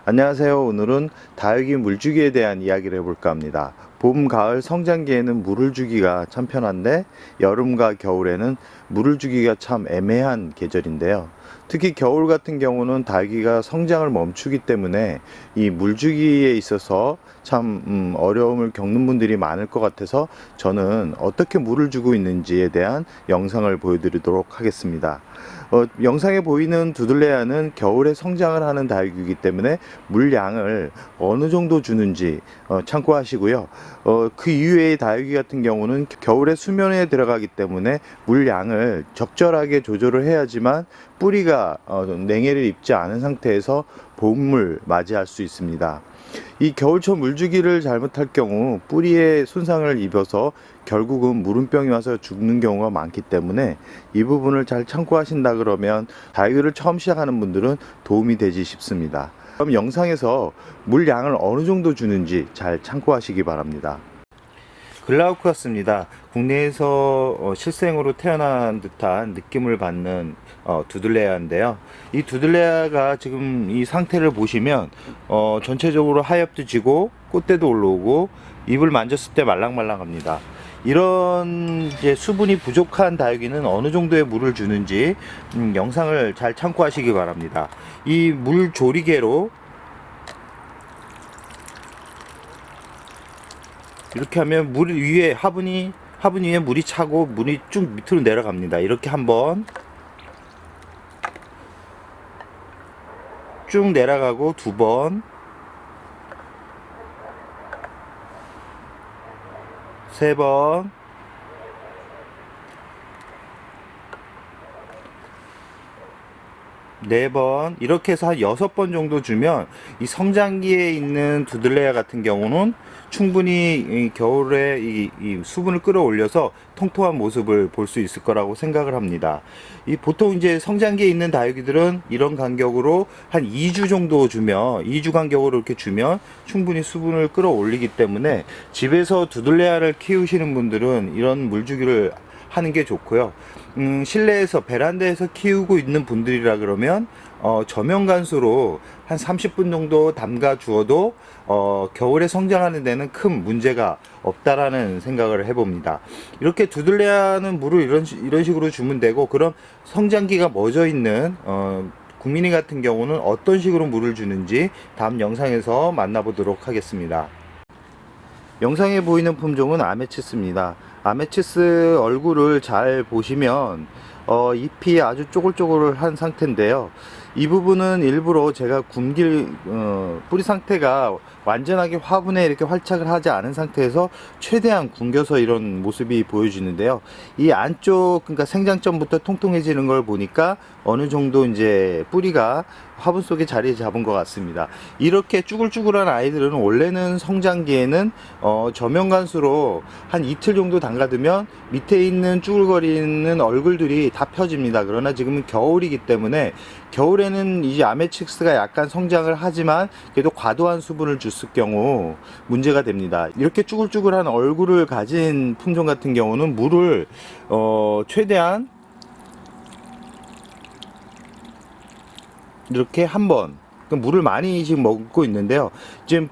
안녕하세요. 오늘은 다육이 물주기에 대한 이야기를 해볼까 합니다. 봄, 가을 성장기에는 물을 주기가 참 편한데 여름과 겨울에는 물을 주기가 참 애매한 계절인데요. 특히 겨울 같은 경우는 다육이가 성장을 멈추기 때문에 이 물주기에 있어서 참 어려움을 겪는 분들이 많을 것 같아서 저는 어떻게 물을 주고 있는지에 대한 영상을 보여드리도록 하겠습니다. 영상에 보이는 두들레아는 겨울에 성장을 하는 다육이기 때문에 물량을 어느 정도 주는지 참고하시고요. 그 이외의 다육이 같은 경우는 겨울에 수면에 들어가기 때문에 물량을 적절하게 조절을 해야지만 뿌리가 냉해를 입지 않은 상태에서 봄을 맞이할 수 있습니다. 이 겨울철 물주기를 잘못할 경우 뿌리에 손상을 입어서 결국은 무름병이 와서 죽는 경우가 많기 때문에 이 부분을 잘 참고하신다 그러면 다육이를 처음 시작하는 분들은 도움이 되지 싶습니다. 그럼 영상에서 물량을 어느 정도 주는지 잘 참고하시기 바랍니다. 글라우크스입니다. 국내에서 실생으로 태어난 듯한 느낌을 받는 두들레아인데요. 이 두들레아가 지금 이 상태를 보시면 전체적으로 하엽도 지고 꽃대도 올라오고 잎을 만졌을 때 말랑말랑합니다. 이런 이제 수분이 부족한 다육이는 어느 정도의 물을 주는지 영상을 잘 참고하시기 바랍니다. 이 물 조리개로 이렇게 하면 물 위에 화분 위에 물이 차고 물이 쭉 밑으로 내려갑니다. 이렇게 한번 쭉 내려가고 두 번, 세 번, 네 번, 이렇게 해서 한 6번 정도 주면 이 성장기에 있는 두들레아 같은 경우는 충분히 이 겨울에 이 수분을 끌어올려서 통통한 모습을 볼 수 있을 거라고 생각을 합니다. 이 보통 이제 성장기에 있는 다육이들은 이런 간격으로 한 2주 정도 주면 2주 간격으로 이렇게 주면 충분히 수분을 끌어올리기 때문에 집에서 두들레아를 키우시는 분들은 이런 물주기를 하는 게 좋고요. 실내에서 베란다에서 키우고 있는 분들이라 그러면 저면간수로 한 30분 정도 담가 주어도 겨울에 성장하는 데는 큰 문제가 없다라는 생각을 해봅니다. 이렇게 두들레아는 물을 이런 식으로 주면 되고, 그럼 성장기가 멎어 있는 국민이 같은 경우는 어떤 식으로 물을 주는지 다음 영상에서 만나보도록 하겠습니다. 영상에 보이는 품종은 아메치스입니다. 아메치스 얼굴을 잘 보시면 잎이 아주 쪼글쪼글한 상태인데요. 이 부분은 일부러 제가 뿌리 상태가 완전하게 화분에 이렇게 활착을 하지 않은 상태에서 최대한 굶겨서 이런 모습이 보여지는데요. 이 안쪽, 그러니까 생장점부터 통통해지는 걸 보니까 어느 정도 이제 뿌리가 화분 속에 자리 잡은 것 같습니다. 이렇게 쭈글쭈글한 아이들은 원래는 성장기에는 저면간수로 한 이틀 정도 담가두면 밑에 있는 쭈글거리는 얼굴들이 다 펴집니다. 그러나 지금은 겨울이기 때문에 겨울에는 이제 아메치스가 약간 성장을 하지만 그래도 과도한 수분을 줬을 경우 문제가 됩니다. 이렇게 쭈글쭈글한 얼굴을 가진 품종 같은 경우는 물을 최대한 이렇게 한번 물을 많이 지금 먹고 있는데요. 지금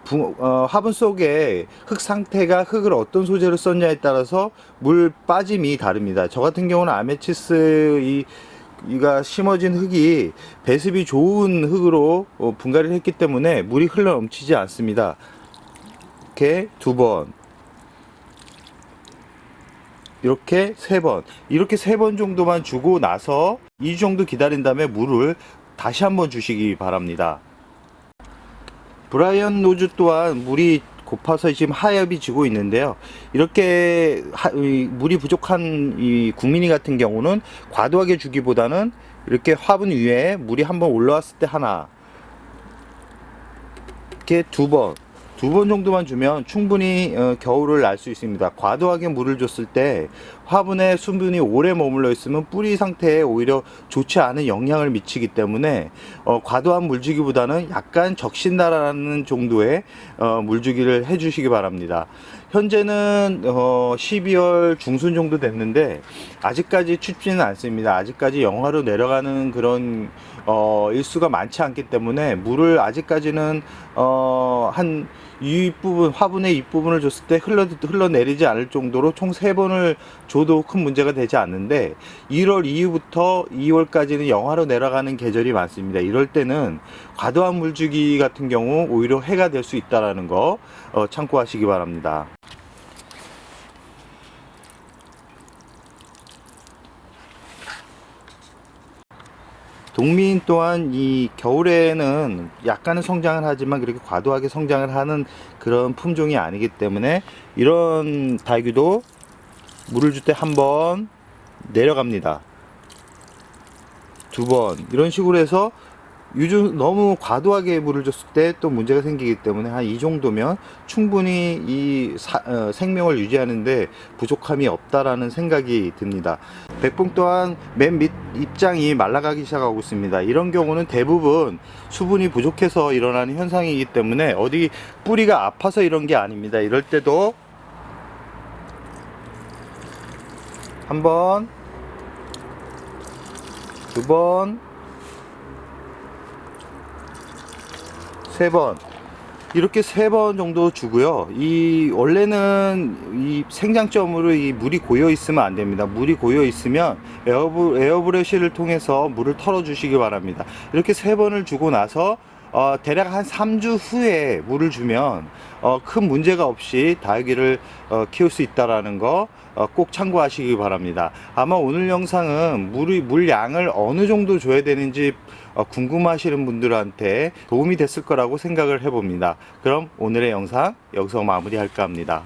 화분 속에 흙 상태가 흙을 어떤 소재로 썼냐에 따라서 물 빠짐이 다릅니다. 저 같은 경우는 아메치스 이가 심어진 흙이 배습이 좋은 흙으로 분갈이를 했기 때문에 물이 흘러 넘치지 않습니다. 이렇게 두 번, 이렇게 세 번, 이렇게 세 번 정도만 주고 나서 2주 정도 기다린 다음에 물을 다시 한번 주시기 바랍니다. 브라이언 노즈 또한 물이 고파서 지금 하엽이 지고 있는데요. 이렇게 물이 부족한 이 국민이 같은 경우는 과도하게 주기보다는 이렇게 화분 위에 물이 한번 올라왔을 때 하나, 이렇게 두 번 정도만 주면 충분히 겨울을 날 수 있습니다. 과도하게 물을 줬을 때 화분에 수분이 오래 머물러 있으면 뿌리 상태에 오히려 좋지 않은 영향을 미치기 때문에 과도한 물주기보다는 약간 적신다라는 정도의 물주기를 해주시기 바랍니다. 현재는 12월 중순 정도 됐는데 아직까지 춥지는 않습니다. 아직까지 영하로 내려가는 그런 일수가 많지 않기 때문에 물을 아직까지는 한 윗부분, 화분의 윗부분을 줬을 때 흘러내리지 않을 정도로 총 3번을 줘도 큰 문제가 되지 않는데 1월 이후부터 2월까지는 영하로 내려가는 계절이 많습니다. 이럴 때는 과도한 물주기 같은 경우 오히려 해가 될 수 있다는 거 참고하시기 바랍니다. 동미인 또한 이 겨울에는 약간은 성장을 하지만 그렇게 과도하게 성장을 하는 그런 품종이 아니기 때문에 이런 달귀도 물을 줄 때 한 번 내려갑니다. 2번 이런 식으로 해서 요즘 너무 과도하게 물을 줬을 때 또 문제가 생기기 때문에 한 이 정도면 충분히 이 생명을 유지하는데 부족함이 없다라는 생각이 듭니다. 백봉 또한 맨 밑 입장이 말라가기 시작하고 있습니다. 이런 경우는 대부분 수분이 부족해서 일어나는 현상이기 때문에 어디 뿌리가 아파서 이런 게 아닙니다. 이럴 때도 한 번, 2번, 3번 이렇게 3번 정도 주고요. 이 원래는 이 생장점으로 이 물이 고여 있으면 안 됩니다. 물이 고여 있으면 에어브러쉬를 통해서 물을 털어 주시기 바랍니다. 이렇게 3번을 주고 나서 대략 한 3주 후에 물을 주면 큰 문제가 없이 다육이를 키울 수 있다라는 거 꼭 참고하시기 바랍니다. 아마 오늘 영상은 물 양을 어느 정도 줘야 되는지 궁금하시는 분들한테 도움이 됐을 거라고 생각을 해봅니다. 그럼 오늘의 영상 여기서 마무리할까 합니다.